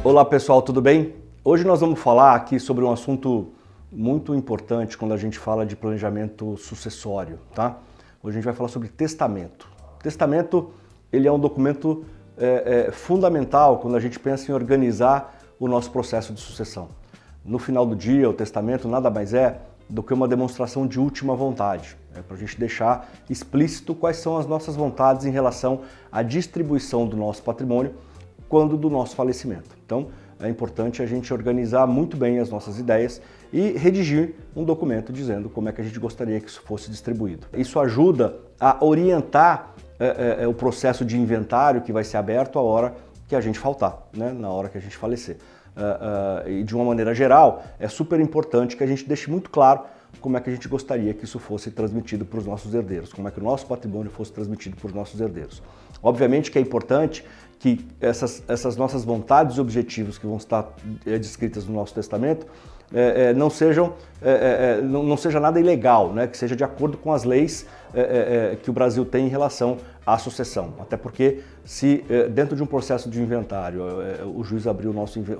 Olá pessoal, tudo bem? Hoje nós vamos falar aqui sobre um assunto muito importante quando a gente fala de planejamento sucessório, tá? Hoje a gente vai falar sobre testamento. Testamento, ele é um documento fundamental quando a gente pensa em organizar o nosso processo de sucessão. No final do dia, o testamento nada mais é do que uma demonstração de última vontade. É para a gente deixar explícito quais são as nossas vontades em relação à distribuição do nosso patrimônio quando do nosso falecimento. Então, é importante a gente organizar muito bem as nossas ideias e redigir um documento dizendo como é que a gente gostaria que isso fosse distribuído. Isso ajuda a orientar o processo de inventário que vai ser aberto a hora que a gente faltar, né? Na hora que a gente falecer. E de uma maneira geral, é super importante que a gente deixe muito claro como é que a gente gostaria que isso fosse transmitido para os nossos herdeiros, como é que o nosso patrimônio fosse transmitido para os nossos herdeiros. Obviamente que é importante que essas nossas vontades e objetivos que vão estar descritas no nosso testamento não seja nada ilegal, né? Que seja de acordo com as leis que o Brasil tem em relação à sucessão. Até porque se dentro de um processo de inventário o juiz abrir o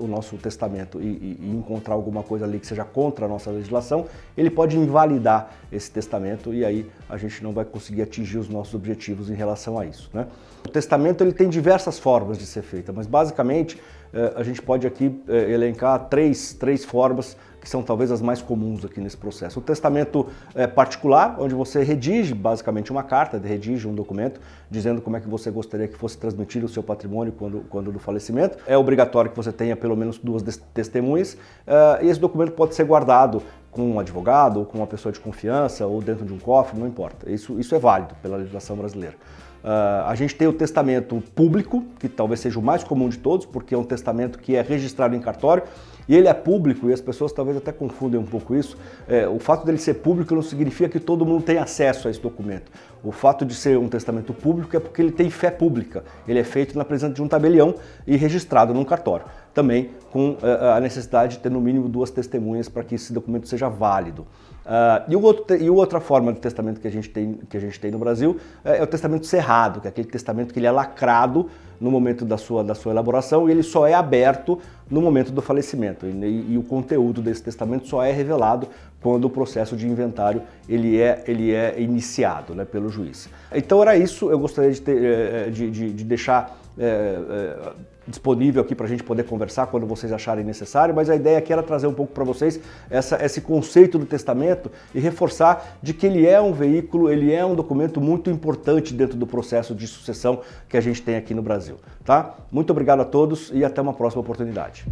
nosso testamento e encontrar alguma coisa ali que seja contra a nossa legislação, ele pode invalidar esse testamento e aí a gente não vai conseguir atingir os nossos objetivos em relação a isso, né? O testamento ele tem diversas formas de ser feito, mas basicamente a gente pode aqui elencar três formas que são talvez as mais comuns aqui nesse processo. O testamento particular, onde você redige basicamente uma carta, redige um documento dizendo como é que você gostaria que fosse transmitido o seu patrimônio quando do falecimento. É obrigatório que você tenha pelo menos 2 testemunhas e esse documento pode ser guardado com um advogado ou com uma pessoa de confiança ou dentro de um cofre, não importa. Isso é válido pela legislação brasileira. A gente tem o testamento público, que talvez seja o mais comum de todos, porque é um testamento que é registrado em cartório e ele é público e as pessoas talvez até confundem um pouco isso. O fato dele ser público não significa que todo mundo tem acesso a esse documento. O fato de ser um testamento público é porque ele tem fé pública. Ele é feito na presença de um tabelião e registrado num cartório. Também com a necessidade de ter no mínimo 2 testemunhas para que esse documento seja válido. E outra forma de testamento que a gente tem no Brasil é o testamento cerrado, que é aquele testamento que ele é lacrado no momento da sua elaboração e ele só é aberto no momento do falecimento. E o conteúdo desse testamento só é revelado quando o processo de inventário ele é iniciado, né, pelo juiz. Então era isso, eu gostaria de deixar disponível aqui para a gente poder conversar quando vocês acharem necessário, mas a ideia aqui era trazer um pouco para vocês esse conceito do testamento e reforçar de que ele é um veículo, ele é um documento muito importante dentro do processo de sucessão que a gente tem aqui no Brasil, tá? Muito obrigado a todos e até uma próxima oportunidade.